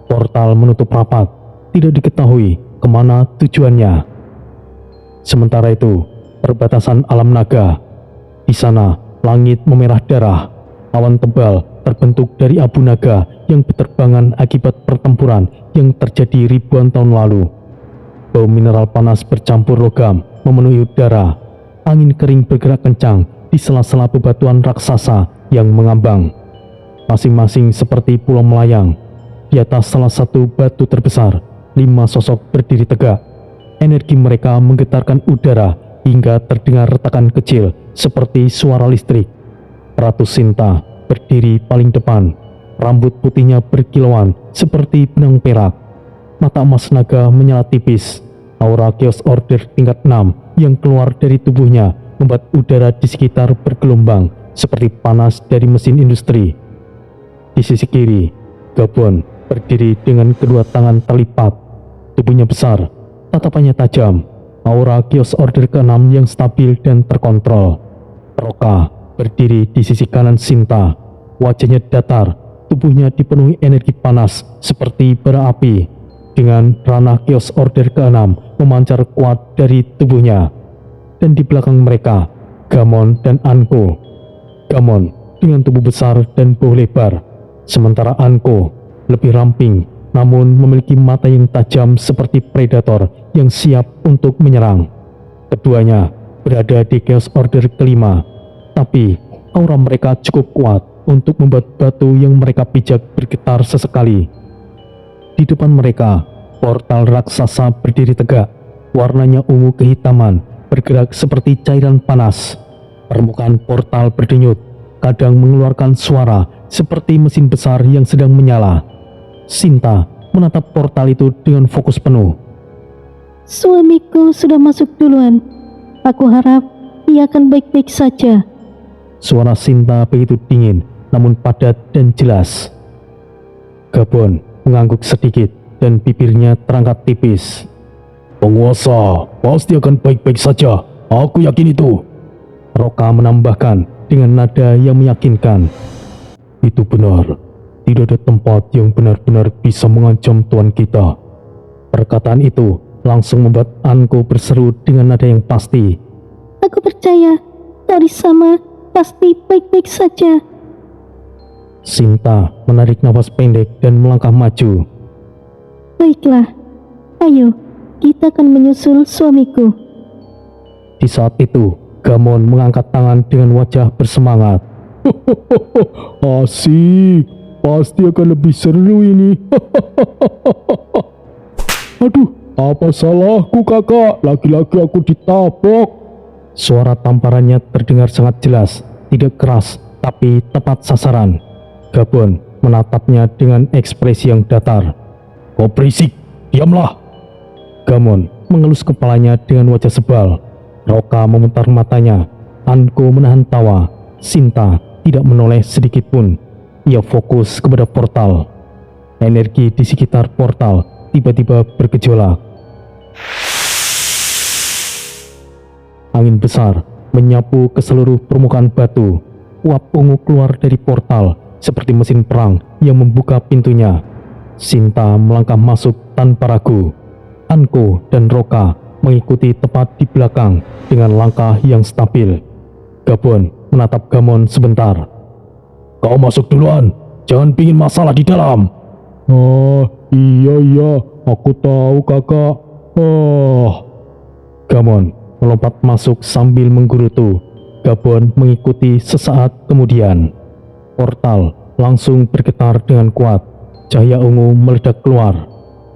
Portal menutup rapat, tidak diketahui kemana tujuannya. Sementara itu, perbatasan alam naga. Di sana, langit memerah darah. Awan tebal terbentuk dari abu naga yang berterbangan akibat pertempuran yang terjadi ribuan tahun lalu. Bau mineral panas bercampur logam memenuhi udara. Angin kering bergerak kencang di sela-sela bebatuan raksasa yang mengambang. Masing-masing seperti pulau melayang. Di atas salah satu batu terbesar, 5 sosok berdiri tegak. Energi mereka menggetarkan udara hingga terdengar retakan kecil seperti suara listrik. Ratu Sinta berdiri paling depan. Rambut putihnya berkilauan seperti benang perak. Mata emas naga menyala tipis. Aura Chaos Order tingkat 6 yang keluar dari tubuhnya membuat udara di sekitar bergelombang seperti panas dari mesin industri. Di sisi kiri, Gabon berdiri dengan kedua tangan terlipat. Tubuhnya besar, tatapannya tajam. Aura Chaos Order ke-6 yang stabil dan terkontrol. Roka berdiri di sisi kanan Sinta. Wajahnya datar, tubuhnya dipenuhi energi panas seperti bara api. Dengan ranah Chaos Order ke-6 memancar kuat dari tubuhnya. Dan di belakang mereka, Gamon dan Anko. Gamon dengan tubuh besar dan bau lebar, sementara Anko lebih ramping namun memiliki mata yang tajam seperti predator yang siap untuk menyerang. Keduanya berada di Chaos Order ke-5, tapi aura mereka cukup kuat untuk membuat batu yang mereka pijak bergetar sesekali. Di depan mereka, portal raksasa berdiri tegak, warnanya ungu kehitaman, bergerak seperti cairan panas. Permukaan portal berdenyut, kadang mengeluarkan suara seperti mesin besar yang sedang menyala. Sinta menatap portal itu dengan fokus penuh. Suamiku sudah masuk duluan. Aku harap ia akan baik-baik saja. Suara Sinta begitu dingin, namun padat dan jelas. Gabon mengangguk sedikit dan bibirnya terangkat tipis. Penguasa pasti akan baik-baik saja, aku yakin itu. Roka menambahkan dengan nada yang meyakinkan. Itu benar, tidak ada tempat yang benar-benar bisa mengancam tuan kita. Perkataan itu langsung membuat Anko berseru dengan nada yang pasti. Aku percaya, Tori sama pasti baik-baik saja. Sinta menarik nafas pendek dan melangkah maju. Baiklah, ayo kita akan menyusul suamiku. Di saat itu, Gamon mengangkat tangan dengan wajah bersemangat. Asik, pasti akan lebih seru ini. Aduh, apa salahku kakak? Lagi-lagi aku ditabok. Suara tamparannya terdengar sangat jelas, tidak keras, tapi tepat sasaran. Gabon menatapnya dengan ekspresi yang datar. Kau berisik, diamlah. Gamon mengelus kepalanya dengan wajah sebal. Roka memutar matanya. Anko menahan tawa. Sinta tidak menoleh sedikit pun. Ia fokus kepada portal. Energi di sekitar portal tiba-tiba bergejolak. Angin besar menyapu ke seluruh permukaan batu. Uap ungu keluar dari portal seperti mesin perang yang membuka pintunya. Sinta melangkah masuk tanpa ragu. Anko dan Roka mengikuti tepat di belakang dengan langkah yang stabil. Gabon menatap Gamon sebentar. Kau masuk duluan, Jangan bikin masalah di dalam. Oh, iya, aku tahu kakak. Oh. Gamon melompat masuk sambil menggerutu. Gabon mengikuti sesaat kemudian. Portal langsung bergetar dengan kuat. Cahaya ungu meledak keluar.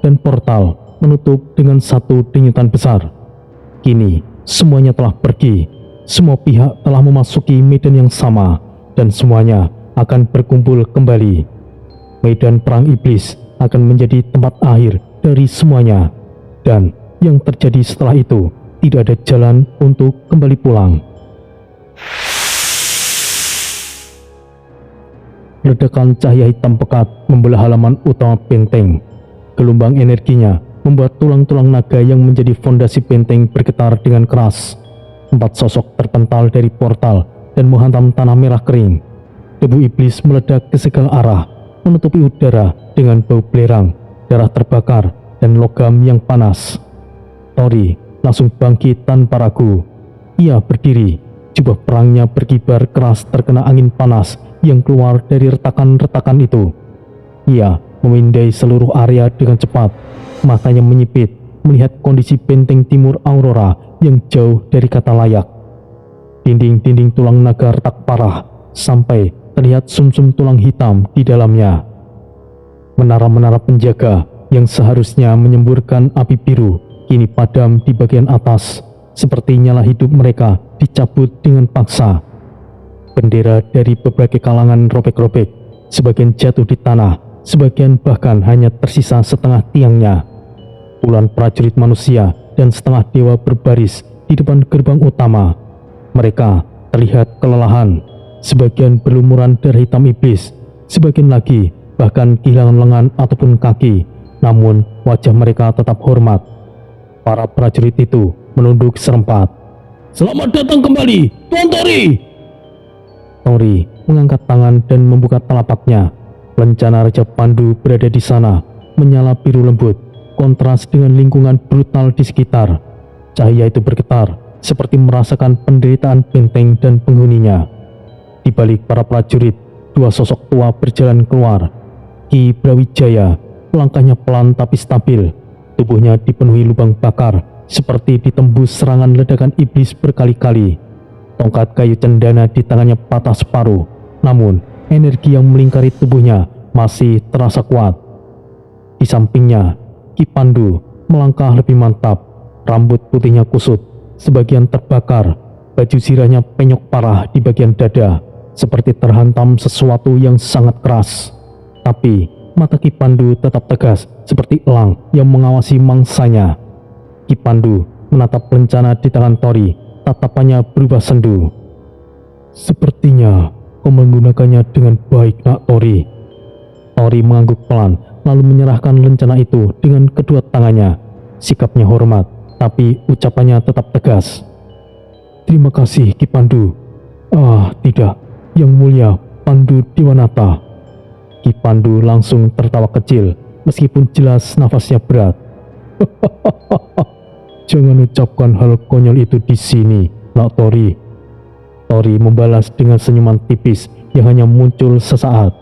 Dan portal menutup dengan satu denyutan besar. Kini semuanya telah pergi. Semua pihak telah memasuki medan yang sama. Dan semuanya akan berkumpul kembali. Medan perang iblis akan menjadi tempat akhir dari semuanya. Dan yang terjadi setelah itu tidak ada jalan untuk kembali pulang. Ledakan cahaya hitam pekat membelah halaman utama benteng. Gelombang energinya membuat tulang-tulang naga yang menjadi fondasi benteng bergetar dengan keras. 4 sosok terpental dari portal dan menghantam tanah merah kering. Debu iblis meledak ke segala arah, menutupi udara dengan bau belerang, darah terbakar, dan logam yang panas. Tori langsung bangkit tanpa ragu. Ia berdiri, jubah perangnya berkibar keras terkena angin panas yang keluar dari retakan-retakan itu. Ia memindai seluruh area dengan cepat, matanya menyipit melihat kondisi benteng timur Aurora yang jauh dari kata layak. Dinding-dinding tulang naga retak parah sampai terlihat sumsum tulang hitam di dalamnya. Menara-menara penjaga yang seharusnya menyemburkan api biru kini padam di bagian atas, seperti nyala hidup mereka dicabut dengan paksa. Bendera dari berbagai kalangan robek-robek, sebagian jatuh di tanah, sebagian bahkan hanya tersisa setengah tiangnya. Puluhan prajurit manusia dan setengah dewa berbaris di depan gerbang utama. Mereka terlihat kelelahan, sebagian berlumuran darah hitam iblis, sebagian lagi bahkan kehilangan lengan ataupun kaki, namun wajah mereka tetap hormat. Para prajurit itu menunduk serempat. "Selamat datang kembali, Tuan Tori!" Tori mengangkat tangan dan membuka telapaknya. Lencana Raja Pandu berada di sana, menyala biru lembut, kontras dengan lingkungan brutal di sekitar. Cahaya itu bergetar, seperti merasakan penderitaan benteng dan penghuninya. Di balik para prajurit, 2 sosok tua berjalan keluar. Ki Brawijaya, langkahnya pelan tapi stabil. Tubuhnya dipenuhi lubang bakar, seperti ditembus serangan ledakan iblis berkali-kali. Tongkat kayu cendana di tangannya patah separuh, namun energi yang melingkari tubuhnya masih terasa kuat. Di sampingnya, Ki Pandu melangkah lebih mantap. Rambut putihnya kusut, sebagian terbakar, baju zirahnya penyok parah di bagian dada, seperti terhantam sesuatu yang sangat keras. Tapi mata Ki Pandu tetap tegas, seperti elang yang mengawasi mangsanya. Ki Pandu menatap lencana di tangan Tori, tatapannya berubah sendu. "Sepertinya kau menggunakannya dengan baik, Nak Tori." Tori mengangguk pelan, lalu menyerahkan lencana itu dengan kedua tangannya. Sikapnya hormat, tapi ucapannya tetap tegas. "Terima kasih, Ki Pandu." "Ah, tidak, Yang Mulia Pandu Dewanata." Ki Pandu langsung tertawa kecil, meskipun jelas nafasnya berat. "Jangan ucapkan hal konyol itu di sini, Nak Tori." Tori membalas dengan senyuman tipis yang hanya muncul sesaat.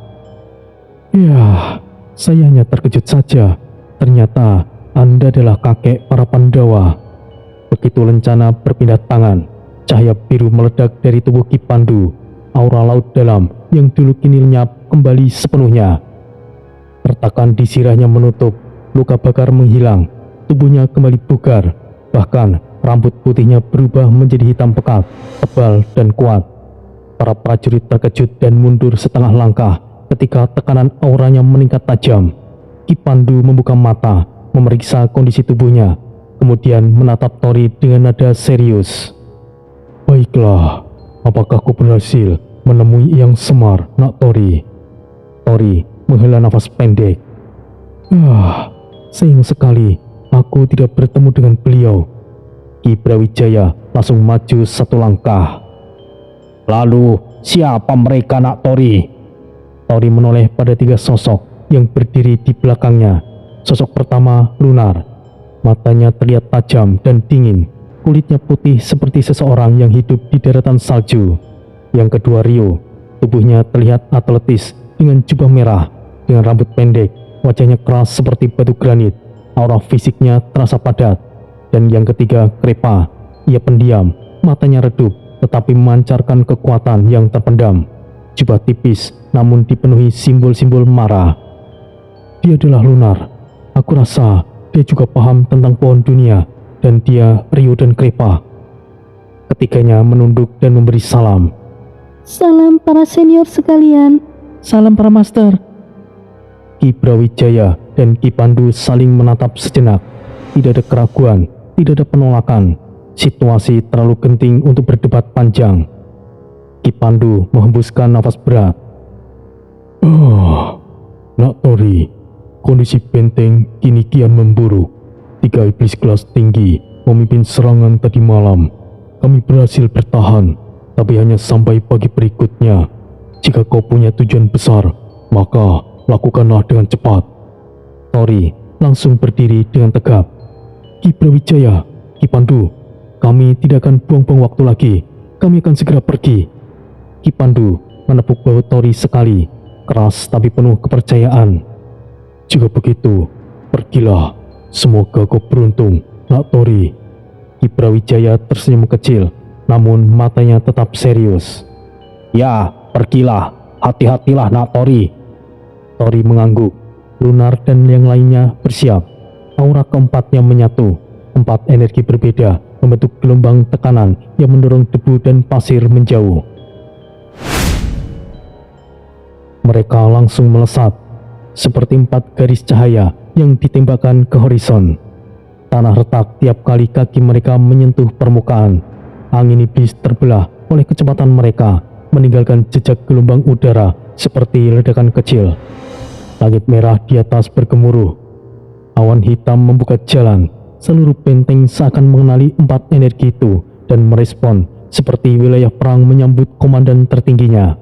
"Ya, saya hanya terkejut saja. Ternyata Anda adalah kakek para Pandawa." Begitu lencana berpindah tangan, cahaya biru meledak dari tubuh Ki Pandu. Aura laut dalam yang dulu kini lenyap kembali sepenuhnya. Retakan di sirahnya menutup, luka bakar menghilang, tubuhnya kembali bugar, bahkan rambut putihnya berubah menjadi hitam pekat, tebal dan kuat. Para prajurit terkejut dan mundur setengah langkah ketika tekanan auranya meningkat tajam. Ki Pandu membuka mata, memeriksa kondisi tubuhnya, kemudian menatap Tori dengan nada serius. "Baiklah, apakah kau berhasil menemui Yang Semar, Nak Tori?" Tori menghela nafas pendek. Sayang sekali aku tidak bertemu dengan beliau." Ki Brawijaya langsung maju satu langkah. "Lalu siapa mereka, Nak Tori?" Tori menoleh pada 3 sosok yang berdiri di belakangnya. Sosok pertama lunar, matanya terlihat tajam dan dingin, kulitnya putih seperti seseorang yang hidup di daratan salju. Yang kedua Rio, tubuhnya terlihat atletis dengan jubah merah, dengan rambut pendek, wajahnya keras seperti batu granit, aura fisiknya terasa padat. Dan yang ketiga, Krepa. Ia pendiam, matanya redup, tetapi memancarkan kekuatan yang terpendam. Jubah tipis, namun dipenuhi simbol-simbol marah. Dia adalah Lunar. Aku rasa dia juga paham tentang pohon dunia, dan dia Ryu dan Krepa. Ketiganya menunduk dan memberi salam. Salam para senior sekalian. Salam para master. Ki Brawijaya dan Ki Pandu saling menatap sejenak. Tidak ada keraguan, tidak ada penolakan. Situasi terlalu genting untuk berdebat panjang. Ki Pandu menghembuskan nafas berat. Nak Tori, kondisi benteng kini kian memburuk. 3 iblis kelas tinggi memimpin serangan tadi malam. Kami berhasil bertahan, tapi hanya sampai pagi berikutnya. Jika kau punya tujuan besar, maka lakukanlah dengan cepat. Tori langsung berdiri dengan tegap. Ki Brawijaya, Ki Pandu, kami tidak akan buang-buang waktu lagi. Kami akan segera pergi. Ki Pandu menepuk bahu Tori sekali, keras tapi penuh kepercayaan. Jika begitu, pergilah. Semoga kau beruntung, Nak Tori. Ki Brawijaya tersenyum kecil, namun matanya tetap serius. Ya, pergilah. Hati-hatilah, Nak Tori. Tori mengangguk. Lunar dan yang lainnya bersiap. Aura keempatnya menyatu. 4 energi berbeda membentuk gelombang tekanan yang mendorong debu dan pasir menjauh. Mereka langsung melesat, seperti 4 garis cahaya yang ditembakkan ke horizon. Tanah retak tiap kali kaki mereka menyentuh permukaan. Angin iblis terbelah oleh kecepatan mereka, meninggalkan jejak gelombang udara seperti ledakan kecil. Langit merah di atas bergemuruh. Awan hitam membuka jalan. Seluruh benteng seakan mengenali 4 energi itu dan merespon seperti wilayah perang menyambut komandan tertingginya.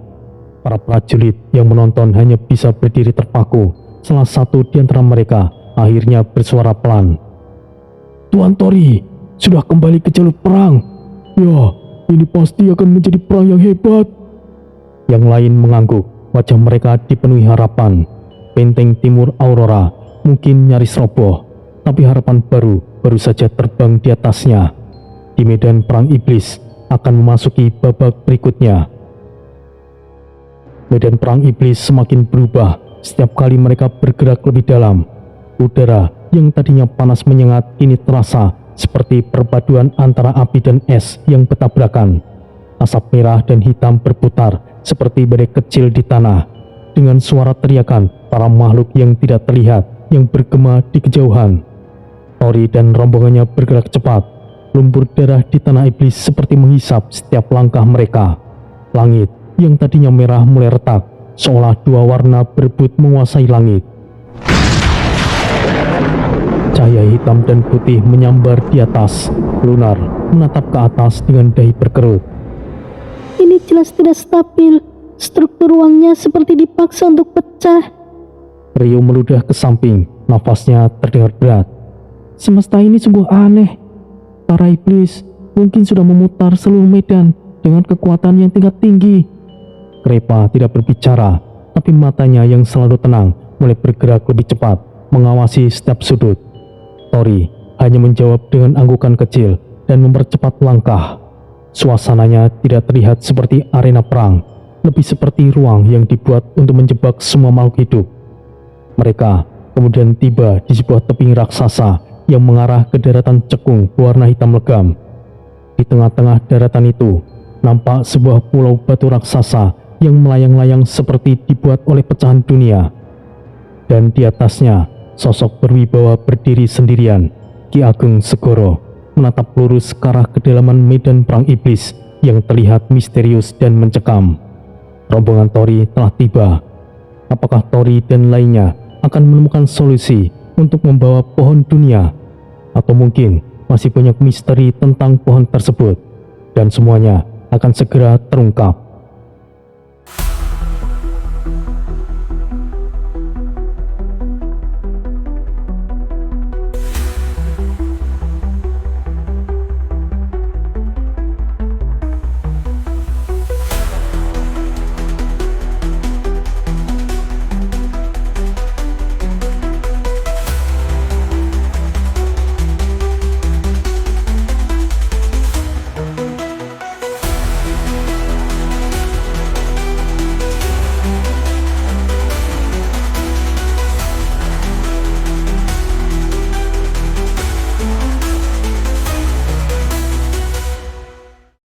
Para prajurit yang menonton hanya bisa berdiri terpaku. Salah satu di antara mereka akhirnya bersuara pelan. Tuan Tori, sudah kembali ke jalur perang. Ya, ini pasti akan menjadi perang yang hebat. Yang lain mengangguk, wajah mereka dipenuhi harapan. Benteng timur Aurora mungkin nyaris roboh, tapi harapan baru saja terbang di atasnya. Di medan perang iblis akan memasuki babak berikutnya. Medan perang iblis semakin berubah setiap kali mereka bergerak lebih dalam. Udara yang tadinya panas menyengat kini terasa seperti perpaduan antara api dan es yang bertabrakan. Asap merah dan hitam berputar seperti badai kecil di tanah. Dengan suara teriakan para makhluk yang tidak terlihat yang bergema di kejauhan. Tori dan rombongannya bergerak cepat. Lumpur darah di tanah iblis seperti menghisap setiap langkah mereka. Langit yang tadinya merah mulai retak, seolah 2 warna berebut menguasai langit. Cahaya hitam dan putih menyambar di atas. Lunar menatap ke atas dengan dahi berkerut. Ini jelas tidak stabil. Struktur ruangnya seperti dipaksa untuk pecah. Rio meludah ke samping, nafasnya terdengar berat. Semesta ini sungguh aneh. Para iblis mungkin sudah memutar seluruh medan dengan kekuatan yang tingkat tinggi. Krepa tidak berbicara, tapi matanya yang selalu tenang mulai bergerak lebih cepat, mengawasi setiap sudut. Tori hanya menjawab dengan anggukan kecil dan mempercepat langkah. Suasananya tidak terlihat seperti arena perang, lebih seperti ruang yang dibuat untuk menjebak semua makhluk hidup. Mereka kemudian tiba di sebuah tebing raksasa yang mengarah ke daratan cekung berwarna hitam legam. Di tengah-tengah daratan itu, nampak sebuah pulau batu raksasa yang melayang-layang seperti dibuat oleh pecahan dunia. Dan di atasnya, sosok berwibawa berdiri sendirian, Ki Ageng Segoro, menatap lurus ke arah kedalaman medan perang iblis yang terlihat misterius dan mencekam. Rombongan Tori telah tiba. Apakah Tori dan lainnya akan menemukan solusi untuk membawa pohon dunia? Atau mungkin masih banyak misteri tentang pohon tersebut? Dan semuanya akan segera terungkap.